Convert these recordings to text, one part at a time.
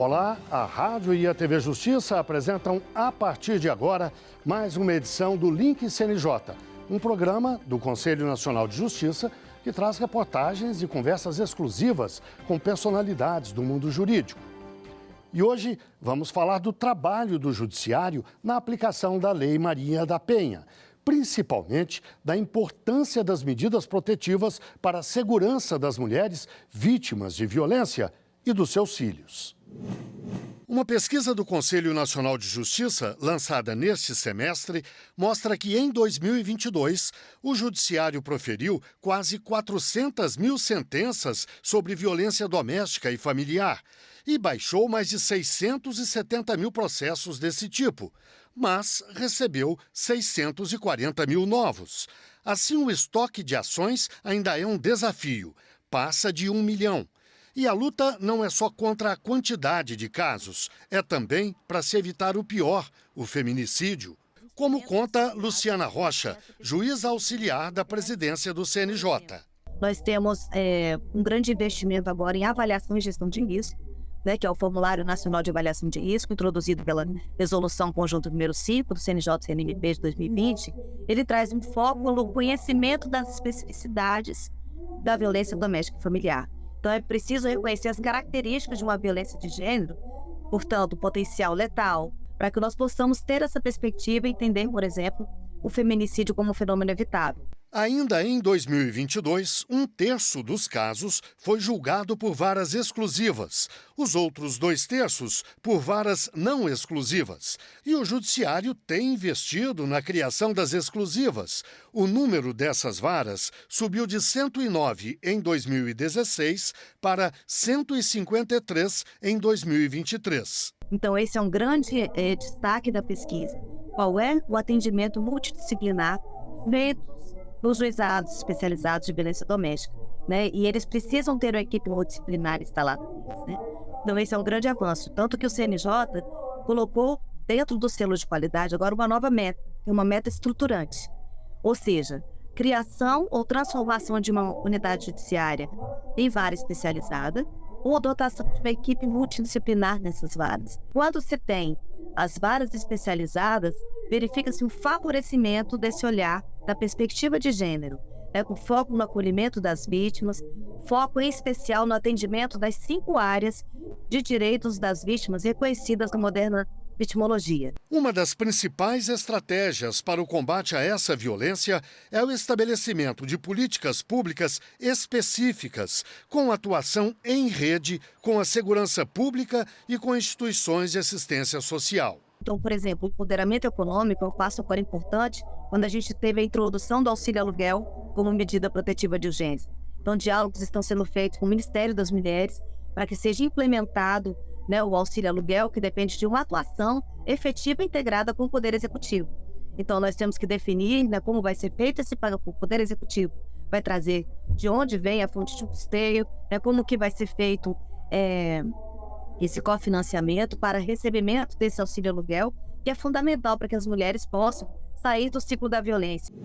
Olá, a Rádio e a TV Justiça apresentam a partir de agora mais uma edição do Link CNJ, um programa do Conselho Nacional de Justiça que traz reportagens e conversas exclusivas com personalidades do mundo jurídico. E hoje vamos falar do trabalho do Judiciário na aplicação da Lei Maria da Penha, principalmente da importância das medidas protetivas para a segurança das mulheres vítimas de violência e dos seus filhos. Uma pesquisa do Conselho Nacional de Justiça, lançada neste semestre, mostra que em 2022 o Judiciário proferiu quase 400 mil sentenças sobre violência doméstica e familiar e baixou mais de 670 mil processos desse tipo, mas recebeu 640 mil novos. Assim, o estoque de ações ainda é um desafio, passa de 1 milhão. E a luta não é só contra a quantidade de casos, é também para se evitar o pior, o feminicídio. Como conta Luciana Rocha, juíza auxiliar da presidência do CNJ. Nós temos um grande investimento agora em avaliação e gestão de risco, né, que é o Formulário Nacional de Avaliação de Risco, introduzido pela Resolução Conjunto número 5 do CNJ-CNMP de 2020. Ele traz um foco no conhecimento das especificidades da violência doméstica e familiar. Então, é preciso reconhecer as características de uma violência de gênero, portanto, o potencial letal, para que nós possamos ter essa perspectiva e entender, por exemplo, o feminicídio como um fenômeno evitável. Ainda em 2022, 1/3 dos casos foi julgado por varas exclusivas, os outros 2/3 por varas não exclusivas. E o Judiciário tem investido na criação das exclusivas. O número dessas varas subiu de 109 em 2016 para 153 em 2023. Então, esse é um grande destaque da pesquisa. Qual é o atendimento multidisciplinar feito nos juizados especializados de violência doméstica, né? E eles precisam ter uma equipe multidisciplinar instalada, né? Então, esse é um grande avanço. Tanto que o CNJ colocou dentro do selo de qualidade agora uma nova meta, uma meta estruturante. Ou seja, criação ou transformação de uma unidade judiciária em vara especializada ou dotação de uma equipe multidisciplinar nessas varas. Quando se tem as varas especializadas, verifica-se um favorecimento desse olhar da perspectiva de gênero, com foco no acolhimento das vítimas, foco em especial no atendimento das 5 áreas de direitos das vítimas reconhecidas na moderna vitimologia. Uma das principais estratégias para o combate a essa violência é o estabelecimento de políticas públicas específicas, com atuação em rede com a segurança pública e com instituições de assistência social. Então, por exemplo, o empoderamento econômico é um passo agora importante quando a gente teve a introdução do auxílio aluguel como medida protetiva de urgência. Então, diálogos estão sendo feitos com o Ministério das Mulheres para que seja implementado, né, o auxílio aluguel, que depende de uma atuação efetiva e integrada com o Poder Executivo. Então, nós temos que definir, né, como vai ser feito esse pagamento. O Poder Executivo vai trazer de onde vem a fonte de custeio, né, como que vai ser feito esse cofinanciamento para recebimento desse auxílio aluguel, que é fundamental para que as mulheres possam sair do ciclo da violência.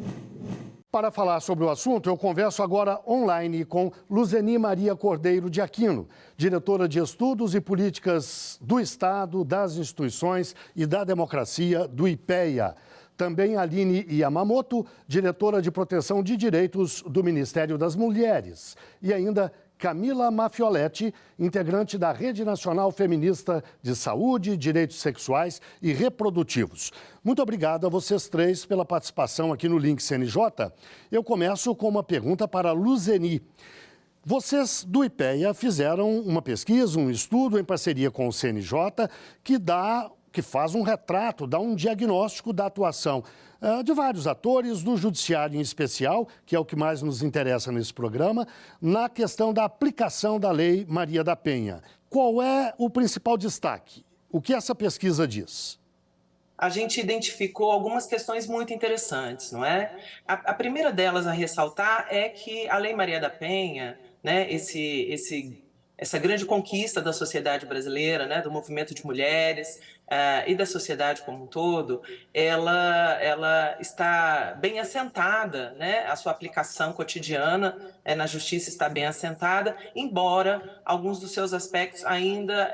Para falar sobre o assunto, eu converso agora online com Luzeni Maria Cordeiro de Aquino, diretora de Estudos e Políticas do Estado, das Instituições e da Democracia do IPEA. Também Aline Yamamoto, diretora de Proteção de Direitos do Ministério das Mulheres. E ainda Camila Mafioletti, integrante da Rede Nacional Feminista de Saúde, Direitos Sexuais e Reprodutivos. Muito obrigado a vocês três pela participação aqui no Link CNJ. Eu começo com uma pergunta para a Luzeni. Vocês do IPEA fizeram uma pesquisa, um estudo em parceria com o CNJ que faz um retrato, dá um diagnóstico da atuação de vários atores, do Judiciário em especial, que é o que mais nos interessa nesse programa, na questão da aplicação da Lei Maria da Penha. Qual é o principal destaque? O que essa pesquisa diz? A gente identificou algumas questões muito interessantes, não é? A primeira delas a ressaltar é que a Lei Maria da Penha, né, esse essa grande conquista da sociedade brasileira, né, do movimento de mulheres e da sociedade como um todo, ela está bem assentada, né, a sua aplicação cotidiana na justiça está bem assentada, embora alguns dos seus aspectos ainda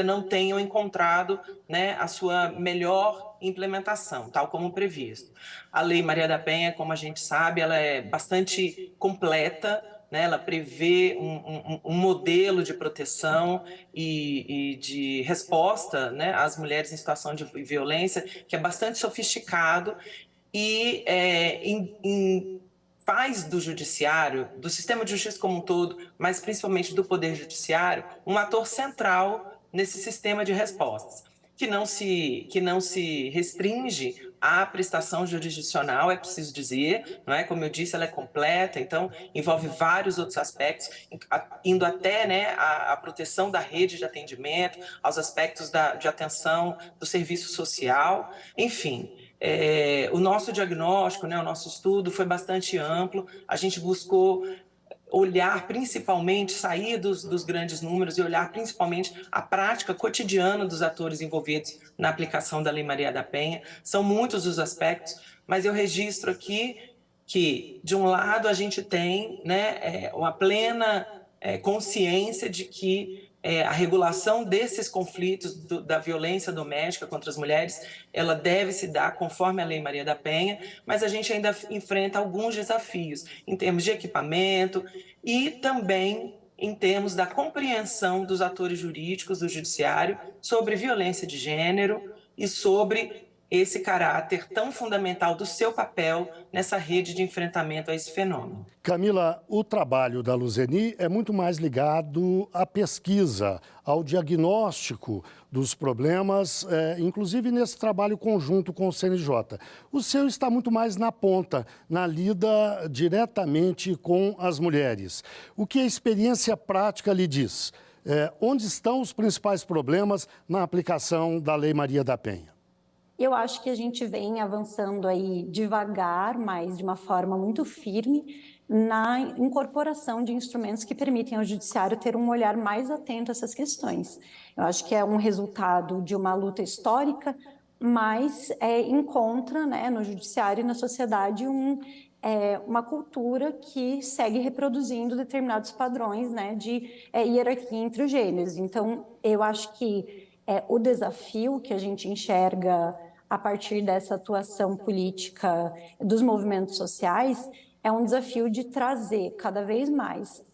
não tenham encontrado, né, a sua melhor implementação, tal como previsto. A Lei Maria da Penha, como a gente sabe, ela é bastante completa, né? Ela prevê um modelo de proteção e de resposta, né, às mulheres em situação de violência que é bastante sofisticado e faz do judiciário, do sistema de justiça como um todo, mas principalmente do poder judiciário, um ator central nesse sistema de respostas, que não se restringe à prestação jurisdicional, é preciso dizer, não é? Como eu disse, ela é completa, então envolve vários outros aspectos, indo até, né, a proteção da rede de atendimento, aos aspectos de atenção do serviço social, enfim. O nosso diagnóstico, né, o nosso estudo foi bastante amplo, a gente buscou olhar principalmente, sair dos grandes números e olhar principalmente a prática cotidiana dos atores envolvidos na aplicação da Lei Maria da Penha. São muitos os aspectos, mas eu registro aqui que, de um lado, a gente tem, né, uma plena consciência de que a regulação desses conflitos da violência doméstica contra as mulheres, ela deve se dar conforme a Lei Maria da Penha, mas a gente ainda enfrenta alguns desafios em termos de equipamento e também em termos da compreensão dos atores jurídicos do judiciário sobre violência de gênero e sobre esse caráter tão fundamental do seu papel nessa rede de enfrentamento a esse fenômeno. Camila, o trabalho da Luzeni é muito mais ligado à pesquisa, ao diagnóstico dos problemas, inclusive nesse trabalho conjunto com o CNJ. O seu está muito mais na ponta, na lida diretamente com as mulheres. O que a experiência prática lhe diz? Onde estão os principais problemas na aplicação da Lei Maria da Penha? Eu acho que a gente vem avançando aí devagar, mas de uma forma muito firme, na incorporação de instrumentos que permitem ao judiciário ter um olhar mais atento a essas questões. Eu acho que é um resultado de uma luta histórica, mas encontra, né, no judiciário e na sociedade uma cultura que segue reproduzindo determinados padrões, né, de hierarquia entre os gêneros. Então, eu acho que o desafio que a gente enxerga a partir dessa atuação política dos movimentos sociais é um desafio de trazer cada vez mais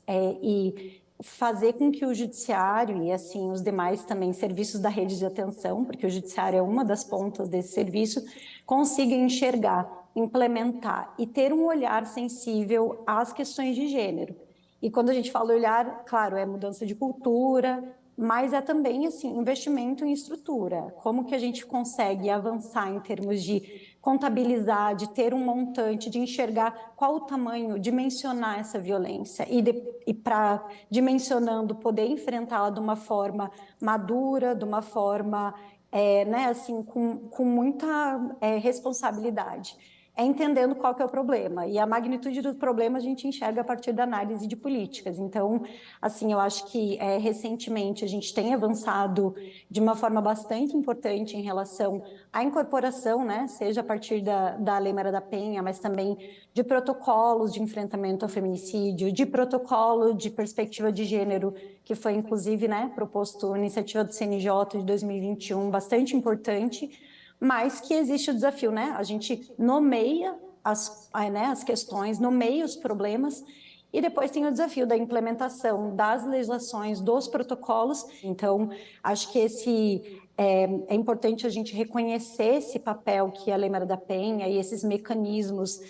e fazer com que o judiciário e assim os demais também serviços da rede de atenção, porque o judiciário é uma das pontas desse serviço, consiga enxergar, implementar e ter um olhar sensível às questões de gênero. E quando a gente fala olhar, claro, é mudança de cultura, mas é também assim, investimento em estrutura. Como que a gente consegue avançar em termos de contabilizar, de ter um montante, de enxergar qual o tamanho, dimensionar essa violência e para, dimensionando, poder enfrentá-la de uma forma madura, de uma forma né, assim, com muita responsabilidade. Entendendo qual que é o problema. E a magnitude do problema a gente enxerga a partir da análise de políticas. Então, assim, eu acho que recentemente a gente tem avançado de uma forma bastante importante em relação à incorporação, né, seja a partir da Lei Maria da Penha, mas também de protocolos de enfrentamento ao feminicídio, de protocolo de perspectiva de gênero, que foi inclusive, né, proposto iniciativa do CNJ de 2021, bastante importante, mas que existe o desafio, né? A gente nomeia as questões, nomeia os problemas e depois tem o desafio da implementação das legislações, dos protocolos. Então, acho que é importante a gente reconhecer esse papel que a Lei Maria da Penha e esses mecanismos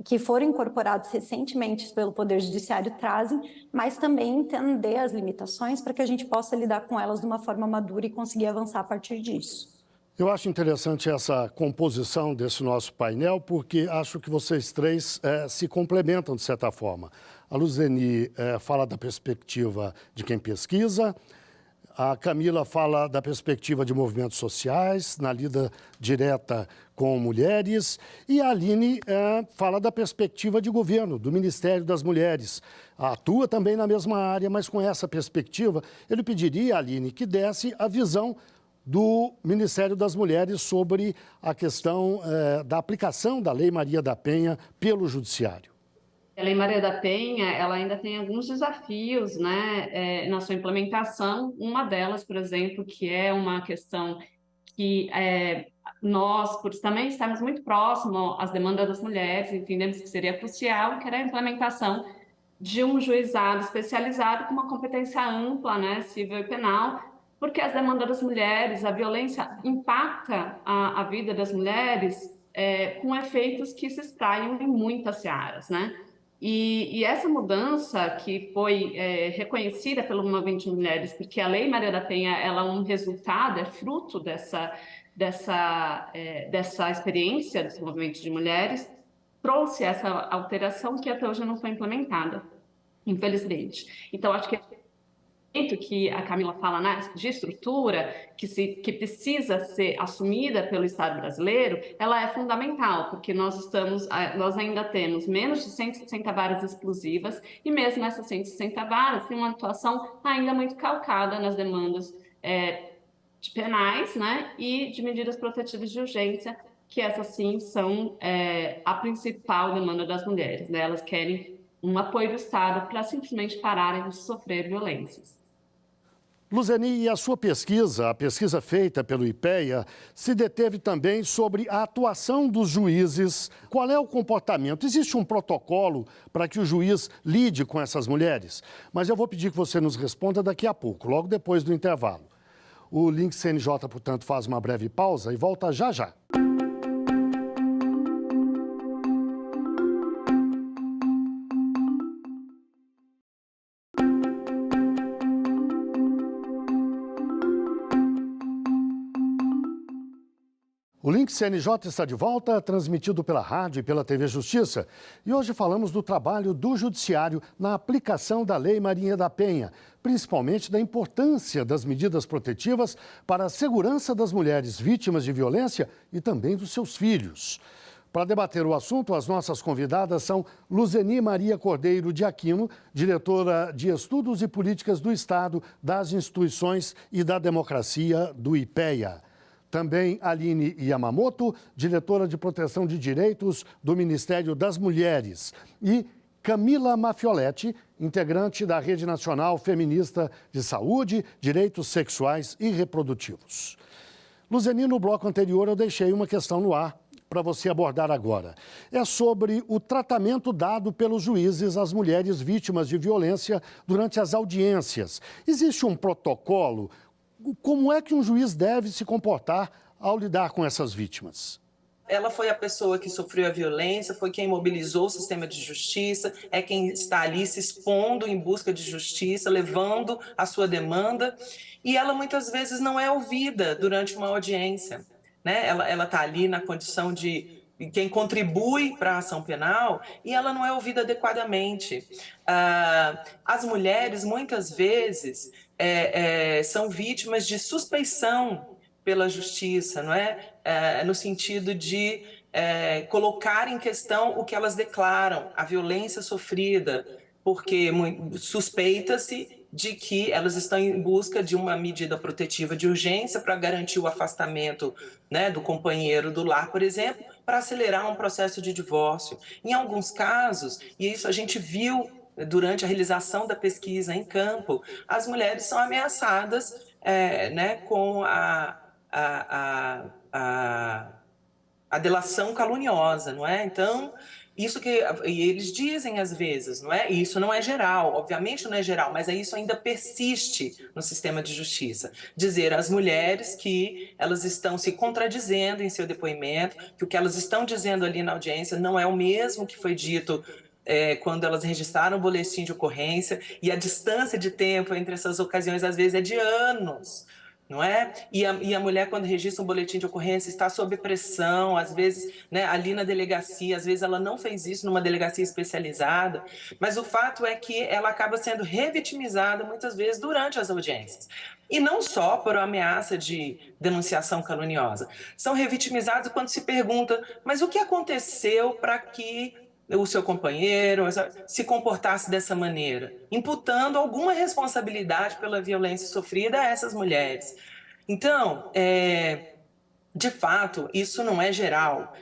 que foram incorporados recentemente pelo Poder Judiciário trazem, mas também entender as limitações para que a gente possa lidar com elas de uma forma madura e conseguir avançar a partir disso. Eu acho interessante essa composição desse nosso painel, porque acho que vocês três se complementam de certa forma. A Luzeni fala da perspectiva de quem pesquisa, a Camila fala da perspectiva de movimentos sociais, na lida direta com mulheres, e a Aline fala da perspectiva de governo, do Ministério das Mulheres. Atua também na mesma área, mas com essa perspectiva, ele pediria, Aline, que desse a visão do Ministério das Mulheres sobre a questão da aplicação da Lei Maria da Penha pelo Judiciário. A Lei Maria da Penha, ela ainda tem alguns desafios, né, na sua implementação. Uma delas, por exemplo, que é uma questão que nós, por também estarmos muito próximos às demandas das mulheres, entendemos que seria crucial, que era a implementação de um juizado especializado com uma competência ampla, né, civil e penal, porque as demandas das mulheres, a violência impacta a vida das mulheres com efeitos que se espraiam em muitas searas, né? E essa mudança que foi reconhecida pelo Movimento de Mulheres, porque a Lei Maria da Penha ela é um resultado, é fruto dessa experiência desse movimento de mulheres, trouxe essa alteração que até hoje não foi implementada, infelizmente. Então, acho que a Camila fala, né, de estrutura que precisa ser assumida pelo Estado brasileiro, ela é fundamental, porque nós ainda temos menos de 160 varas exclusivas e mesmo essas 160 varas têm uma atuação ainda muito calcada nas demandas de penais, né, e de medidas protetivas de urgência, que essas sim são a principal demanda das mulheres, né? Elas querem um apoio do Estado para simplesmente pararem de sofrer violências. Luzeni, e a sua pesquisa, a pesquisa feita pelo IPEA, se deteve também sobre a atuação dos juízes. Qual é o comportamento? Existe um protocolo para que o juiz lide com essas mulheres? Mas eu vou pedir que você nos responda daqui a pouco, logo depois do intervalo. O Link CNJ, portanto, faz uma breve pausa e volta já já. O Link CNJ está de volta, transmitido pela rádio e pela TV Justiça. E hoje falamos do trabalho do Judiciário na aplicação da Lei Maria da Penha, principalmente da importância das medidas protetivas para a segurança das mulheres vítimas de violência e também dos seus filhos. Para debater o assunto, as nossas convidadas são Luzeni Maria Cordeiro de Aquino, diretora de Estudos e Políticas do Estado, das Instituições e da Democracia do IPEA. Também Aline Yamamoto, diretora de Proteção de Direitos do Ministério das Mulheres. E Camila Mafioletti, integrante da Rede Nacional Feminista de Saúde, Direitos Sexuais e Reprodutivos. Luzeni, no bloco anterior eu deixei uma questão no ar para você abordar agora. É sobre o tratamento dado pelos juízes às mulheres vítimas de violência durante as audiências. Existe um protocolo? Como é que um juiz deve se comportar ao lidar com essas vítimas? Ela foi a pessoa que sofreu a violência, foi quem mobilizou o sistema de justiça, é quem está ali se expondo em busca de justiça, levando a sua demanda, e ela muitas vezes não é ouvida durante uma audiência, né? Ela está ali na condição de quem contribui para a ação penal e ela não é ouvida adequadamente. As mulheres, muitas vezes, são vítimas de suspeição pela justiça, não é? No sentido de colocar em questão o que elas declaram, a violência sofrida, porque suspeita-se de que elas estão em busca de uma medida protetiva de urgência para garantir o afastamento, né, do companheiro do lar, por exemplo, para acelerar um processo de divórcio. Em alguns casos, e isso a gente viu durante a realização da pesquisa em campo, as mulheres são ameaçadas né, com a delação caluniosa, não é? Então, isso que e eles dizem às vezes, não é? E isso não é geral, obviamente não é geral, mas isso ainda persiste no sistema de justiça. Dizer às mulheres que elas estão se contradizendo em seu depoimento, que o que elas estão dizendo ali na audiência não é o mesmo que foi dito quando elas registraram o boletim de ocorrência, e a distância de tempo entre essas ocasiões às vezes é de anos. não é? E a mulher, quando registra um boletim de ocorrência, está sob pressão, às vezes, né, ali na delegacia, às vezes ela não fez isso numa delegacia especializada, mas o fato é que ela acaba sendo revitimizada muitas vezes durante as audiências. E não só por ameaça de denunciação caluniosa. São revitimizados quando se pergunta, mas o que aconteceu para que o seu companheiro se comportasse dessa maneira, imputando alguma responsabilidade pela violência sofrida a essas mulheres. Então, de fato, isso não é geral,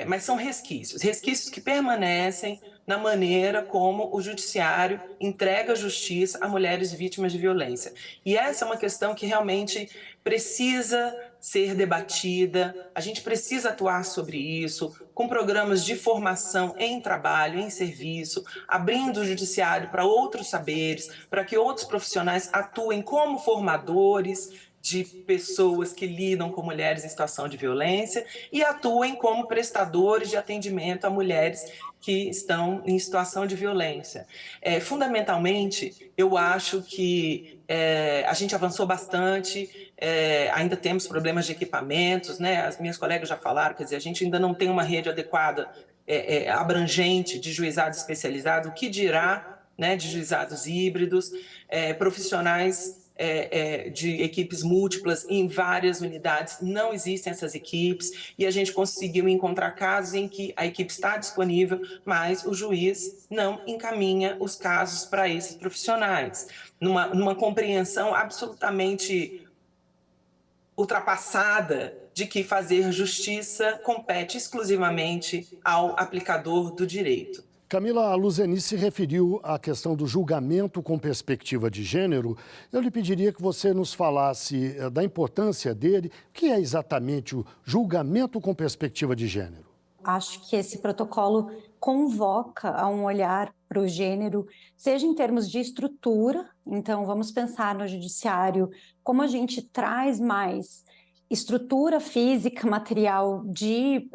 mas são resquícios que permanecem na maneira como o judiciário entrega justiça a mulheres vítimas de violência. E essa é uma questão que realmente precisa ser debatida, a gente precisa atuar sobre isso, com programas de formação em trabalho, em serviço, abrindo o judiciário para outros saberes, para que outros profissionais atuem como formadores de pessoas que lidam com mulheres em situação de violência e atuem como prestadores de atendimento a mulheres que estão em situação de violência. Fundamentalmente, eu acho que a gente avançou bastante, ainda temos problemas de equipamentos, né? As minhas colegas já falaram, quer dizer, a gente ainda não tem uma rede adequada, abrangente de juizados especializados, o que dirá, né, de juizados híbridos, profissionais de equipes múltiplas em várias unidades, não existem essas equipes e a gente conseguiu encontrar casos em que a equipe está disponível, mas o juiz não encaminha os casos para esses profissionais, numa compreensão absolutamente ultrapassada de que fazer justiça compete exclusivamente ao aplicador do direito. Camila, a Luzeni se referiu à questão do julgamento com perspectiva de gênero. Eu lhe pediria que você nos falasse da importância dele. O que é exatamente o julgamento com perspectiva de gênero? Acho que esse protocolo convoca a um olhar para o gênero, seja em termos de estrutura, então vamos pensar no judiciário, como a gente traz mais estrutura física, material de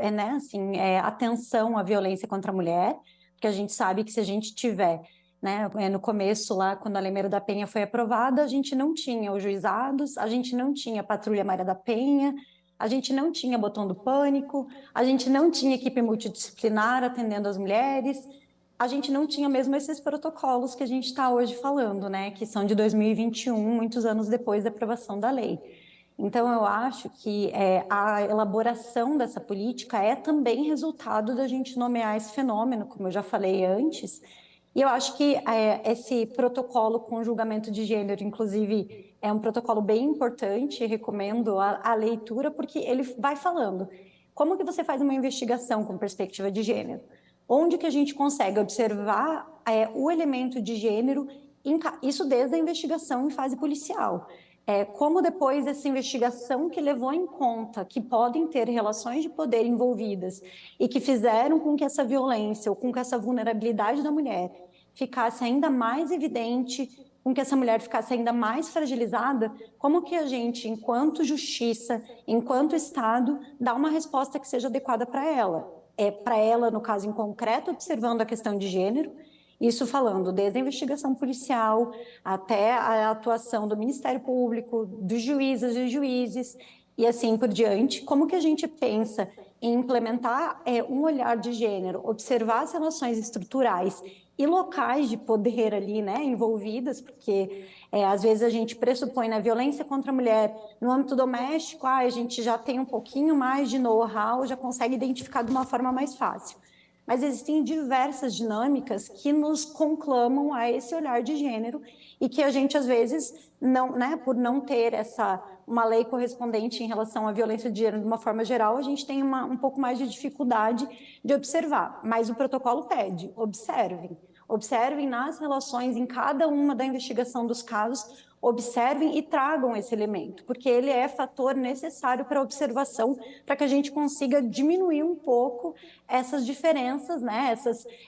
atenção à violência contra a mulher, porque a gente sabe que se a gente tiver, né, no começo lá, quando a Lei Maria da Penha foi aprovada, a gente não tinha os juizados, a gente não tinha a Patrulha Maria da Penha, a gente não tinha botão do pânico, a gente não tinha equipe multidisciplinar atendendo as mulheres, a gente não tinha mesmo esses protocolos que a gente está hoje falando, né, que são de 2021, muitos anos depois da aprovação da lei. Então, eu acho que a elaboração dessa política é também resultado da gente nomear esse fenômeno, como eu já falei antes, e eu acho que esse protocolo com julgamento de gênero, inclusive, é um protocolo bem importante, recomendo a leitura, porque ele vai falando como que você faz uma investigação com perspectiva de gênero, onde que a gente consegue observar o elemento de gênero, isso desde a investigação em fase policial. Como depois dessa investigação que levou em conta que podem ter relações de poder envolvidas e que fizeram com que essa violência ou com que essa vulnerabilidade da mulher ficasse ainda mais evidente, com que essa mulher ficasse ainda mais fragilizada, como que a gente, enquanto justiça, enquanto Estado, dá uma resposta que seja adequada para ela? Para ela, no caso em concreto, observando a questão de gênero, isso falando desde a investigação policial até a atuação do Ministério Público, dos juízes e juízes, e assim por diante. Como que a gente pensa em implementar um olhar de gênero, observar as relações estruturais e locais de poder ali, né, envolvidas, porque às vezes a gente pressupõe na violência contra a mulher no âmbito doméstico, a gente já tem um pouquinho mais de know-how, já consegue identificar de uma forma mais fácil. Mas existem diversas dinâmicas que nos conclamam a esse olhar de gênero e que a gente, às vezes, não, né, por não ter uma lei correspondente em relação à violência de gênero de uma forma geral, a gente tem um pouco mais de dificuldade de observar. Mas o protocolo pede, observem nas relações, em cada uma da investigação dos casos, observem e tragam esse elemento, porque ele é fator necessário para a observação, para que a gente consiga diminuir um pouco essas diferenças, né,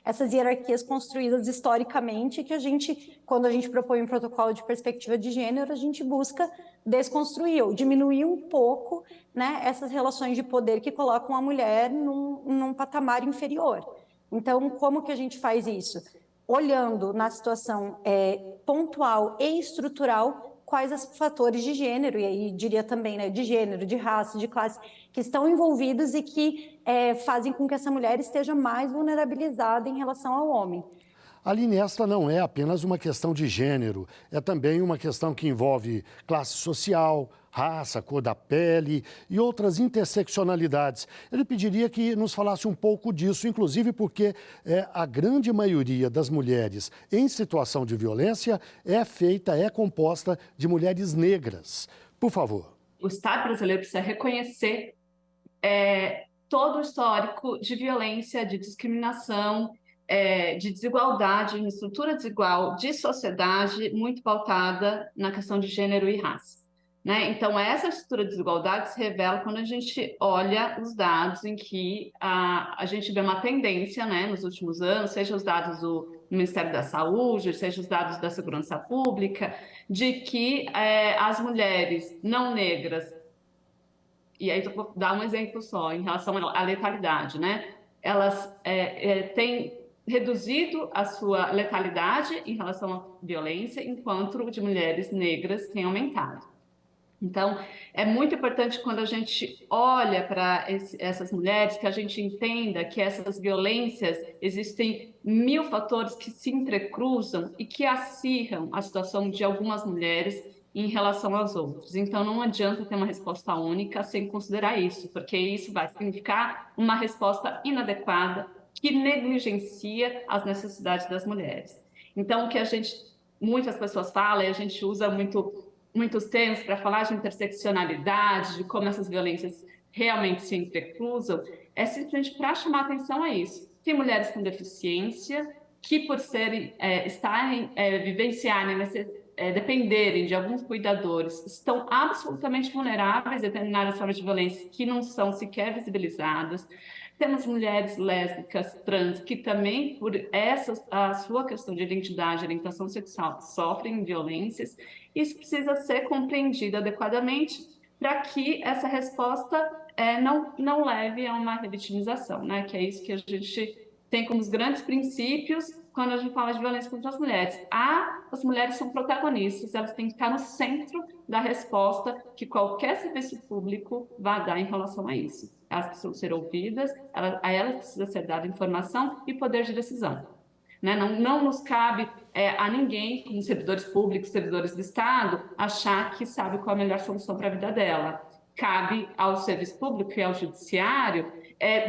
essas hierarquias construídas historicamente, que a gente, quando a gente propõe um protocolo de perspectiva de gênero, a gente busca desconstruir ou diminuir um pouco, né, essas relações de poder que colocam a mulher num patamar inferior. Então, como que a gente faz isso? Olhando na situação pontual e estrutural, quais os fatores de gênero, e aí diria também, né, de gênero, de raça, de classe, que estão envolvidos e que fazem com que essa mulher esteja mais vulnerabilizada em relação ao homem. Aline, esta não é apenas uma questão de gênero, é também uma questão que envolve classe social, raça, cor da pele e outras interseccionalidades. Eu pediria que nos falasse um pouco disso, inclusive porque a grande maioria das mulheres em situação de violência é composta de mulheres negras. Por favor. O Estado brasileiro precisa reconhecer todo o histórico de violência, de discriminação, de desigualdade, uma estrutura desigual de sociedade muito pautada na questão de gênero e raça. Né? Então, essa estrutura de desigualdade se revela quando a gente olha os dados em que a gente vê uma tendência, né, nos últimos anos, seja os dados do Ministério da Saúde, seja os dados da Segurança Pública, de que as mulheres não negras, e aí eu vou dar um exemplo só, em relação à letalidade, né? Elas têm reduzido a sua letalidade em relação à violência, enquanto o de mulheres negras tem aumentado. Então, é muito importante quando a gente olha para essas mulheres, que a gente entenda que essas violências, existem 1000 fatores que se entrecruzam e que acirram a situação de algumas mulheres em relação aos outros. Então, não adianta ter uma resposta única sem considerar isso, porque isso vai significar uma resposta inadequada que negligencia as necessidades das mulheres. Então, o que muitas pessoas falam, e a gente usa muitos termos para falar de interseccionalidade, de como essas violências realmente se entrecruzam, é simplesmente para chamar atenção a isso. Tem mulheres com deficiência que, por vivenciarem, dependerem de alguns cuidadores, estão absolutamente vulneráveis a determinadas formas de violência que não são sequer visibilizadas. Temos mulheres lésbicas, trans, que também, por a sua questão de identidade, orientação sexual, sofrem violências. Isso precisa ser compreendido adequadamente para que essa resposta não leve a uma revitimização, né? Que é isso que a gente tem como os grandes princípios quando a gente fala de violência contra as mulheres. As mulheres são protagonistas, elas têm que estar no centro da resposta que qualquer serviço público vai dar em relação a isso. Elas precisam ser ouvidas, a elas precisa ser dada informação e poder de decisão. Né? Não nos cabe a ninguém, como servidores públicos, servidores do Estado, achar que sabe qual é a melhor solução para a vida dela. Cabe ao serviço público e ao judiciário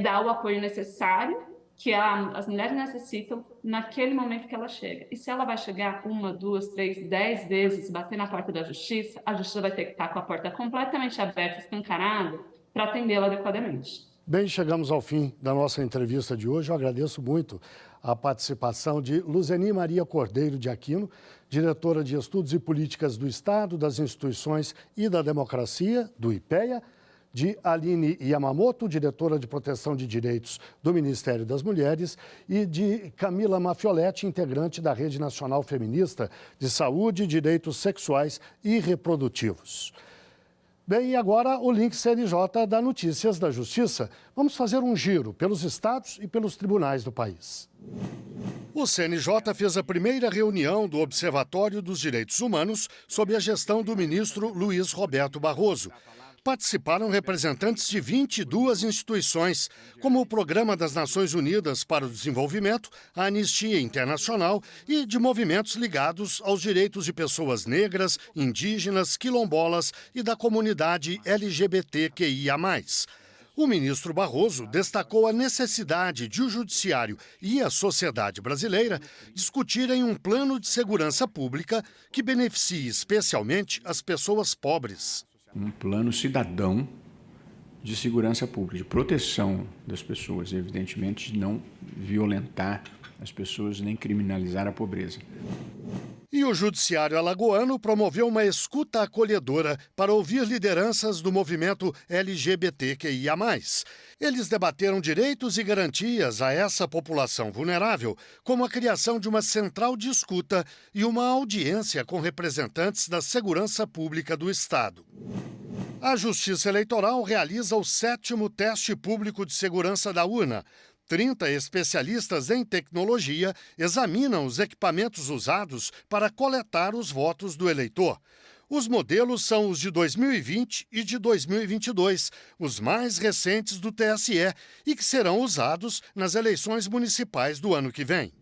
dar o apoio necessário que as mulheres necessitam naquele momento que ela chega. E se ela vai chegar 1, 2, 3, 10 vezes, bater na porta da justiça, a justiça vai ter que estar com a porta completamente aberta, escancarada, para atendê-la adequadamente. Bem, chegamos ao fim da nossa entrevista de hoje. Eu agradeço muito a participação de Luzeni Maria Cordeiro de Aquino, diretora de Estudos e Políticas do Estado, das Instituições e da Democracia, do IPEA, de Aline Yamamoto, diretora de Proteção de Direitos do Ministério das Mulheres, e de Camila Mafioletti, integrante da Rede Nacional Feminista de Saúde, Direitos Sexuais e Reprodutivos. Bem, e agora o link CNJ dá notícias da Justiça. Vamos fazer um giro pelos estados e pelos tribunais do país. O CNJ fez a primeira reunião do Observatório dos Direitos Humanos sob a gestão do ministro Luiz Roberto Barroso. Participaram representantes de 22 instituições, como o Programa das Nações Unidas para o Desenvolvimento, a Anistia Internacional e de movimentos ligados aos direitos de pessoas negras, indígenas, quilombolas e da comunidade LGBTQIA+. O ministro Barroso destacou a necessidade de o Judiciário e a sociedade brasileira discutirem um plano de segurança pública que beneficie especialmente as pessoas pobres. Um plano cidadão de segurança pública, de proteção das pessoas, e evidentemente de não violentar as pessoas nem criminalizar a pobreza. E o Judiciário alagoano promoveu uma escuta acolhedora para ouvir lideranças do movimento LGBTQIA+. Eles debateram direitos e garantias a essa população vulnerável, como a criação de uma central de escuta e uma audiência com representantes da segurança pública do Estado. A Justiça Eleitoral realiza o 7º teste público de segurança da urna. 30 especialistas em tecnologia examinam os equipamentos usados para coletar os votos do eleitor. Os modelos são os de 2020 e de 2022, os mais recentes do TSE e que serão usados nas eleições municipais do ano que vem.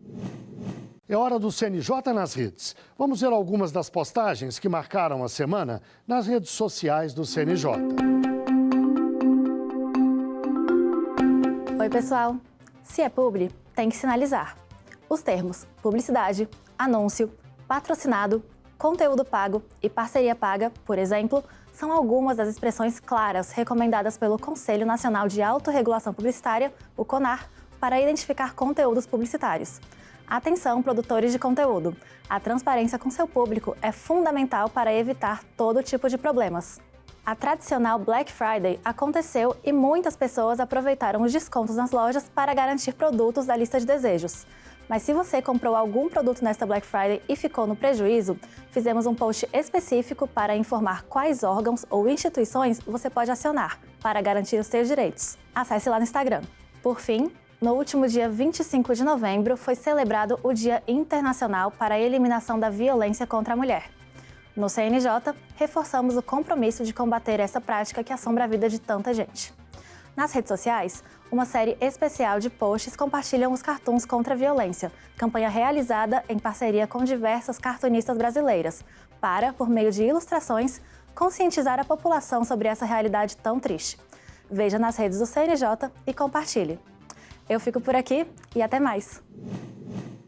É hora do CNJ nas redes. Vamos ver algumas das postagens que marcaram a semana nas redes sociais do CNJ. Oi, pessoal. Se é publi, tem que sinalizar. Os termos publicidade, anúncio, patrocinado, conteúdo pago e parceria paga, por exemplo, são algumas das expressões claras recomendadas pelo Conselho Nacional de Autorregulação Publicitária, o CONAR, para identificar conteúdos publicitários. Atenção, produtores de conteúdo! A transparência com seu público é fundamental para evitar todo tipo de problemas. A tradicional Black Friday aconteceu e muitas pessoas aproveitaram os descontos nas lojas para garantir produtos da lista de desejos. Mas se você comprou algum produto nesta Black Friday e ficou no prejuízo, fizemos um post específico para informar quais órgãos ou instituições você pode acionar para garantir os seus direitos. Acesse lá no Instagram. Por fim, no último dia 25 de novembro foi celebrado o Dia Internacional para a Eliminação da Violência contra a Mulher. No CNJ, reforçamos o compromisso de combater essa prática que assombra a vida de tanta gente. Nas redes sociais, uma série especial de posts compartilham os cartoons contra a violência, campanha realizada em parceria com diversas cartunistas brasileiras, para, por meio de ilustrações, conscientizar a população sobre essa realidade tão triste. Veja nas redes do CNJ e compartilhe. Eu fico por aqui e até mais!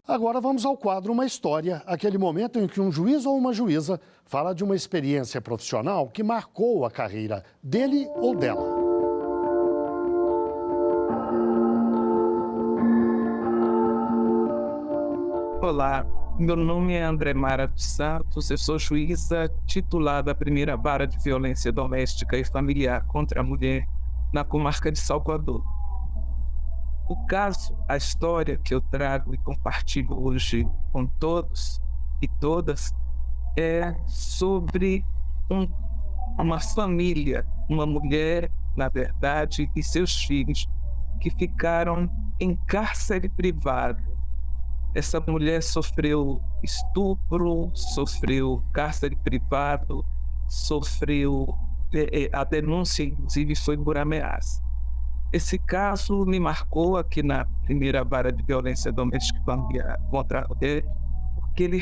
Agora vamos ao quadro Uma História, aquele momento em que um juiz ou uma juíza fala de uma experiência profissional que marcou a carreira dele ou dela. Olá, meu nome é André Mara dos Santos, eu sou juíza titulada da primeira vara de violência doméstica e familiar contra a mulher na comarca de Salvador. O caso, a história que eu trago e compartilho hoje com todos e todas é sobre uma família, uma mulher, na verdade, e seus filhos que ficaram em cárcere privado. Essa mulher sofreu estupro, sofreu cárcere privado, sofreu a denúncia, inclusive, foi por ameaça. Esse caso me marcou aqui na primeira vara de violência doméstica familiar contra a mulher, porque ele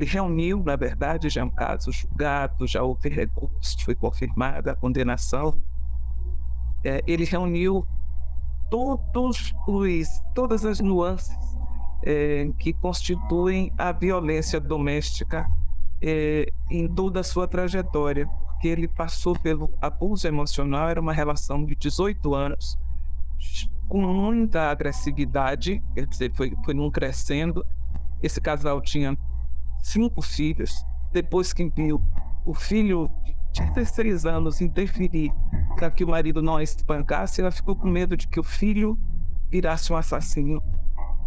reuniu, na verdade, já é um caso julgado, já houve recurso, foi confirmada a condenação. Ele reuniu todas as nuances que constituem a violência doméstica em toda a sua trajetória, porque ele passou pelo abuso emocional, era uma relação de 18 anos, com muita agressividade, quer dizer, foi num crescendo. Esse casal tinha 5 filhos, depois que viu o filho de 16 anos interferir para que o marido não a espancasse, ela ficou com medo de que o filho virasse um assassino.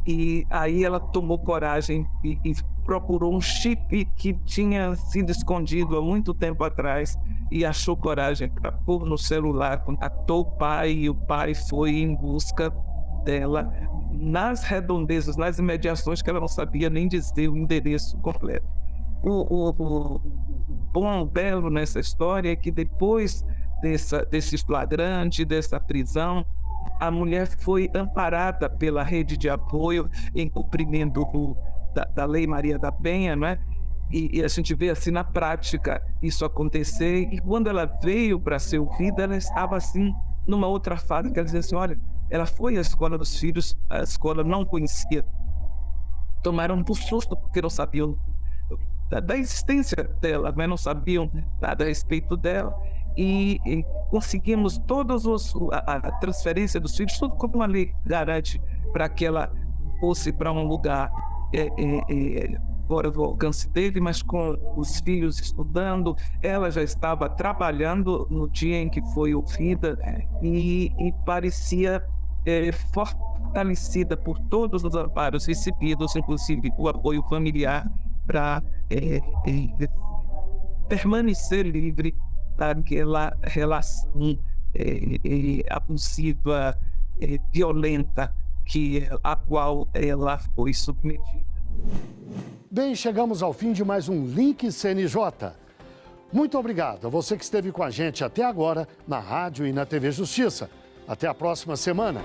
E aí ela tomou coragem e procurou um chip que tinha sido escondido há muito tempo atrás e achou coragem para pôr no celular, contactou o pai e o pai foi em busca dela nas redondezas, nas imediações que ela não sabia nem dizer o endereço completo. O bom, belo nessa história é que depois desse flagrante, dessa prisão, a mulher foi amparada pela rede de apoio em cumprimento da Lei Maria da Penha, não é? E a gente vê assim na prática isso acontecer. E quando ela veio para ser ouvida, ela estava assim numa outra fase, quer dizer assim, olha, ela foi à escola dos filhos, a escola não conhecia, tomaram por susto porque não sabiam da existência dela, mas não sabiam nada a respeito dela. E conseguimos a transferência dos filhos, tudo como a lei garante, para que ela fosse para um lugar fora do alcance dele, mas com os filhos estudando. Ela já estava trabalhando no dia em que foi ouvida e parecia fortalecida por todos os amparos recebidos, inclusive o apoio familiar, para permanecer livre daquela relação abusiva, violenta, a qual ela foi submetida. Bem, chegamos ao fim de mais um Link CNJ. Muito obrigado a você que esteve com a gente até agora na rádio e na TV Justiça. Até a próxima semana.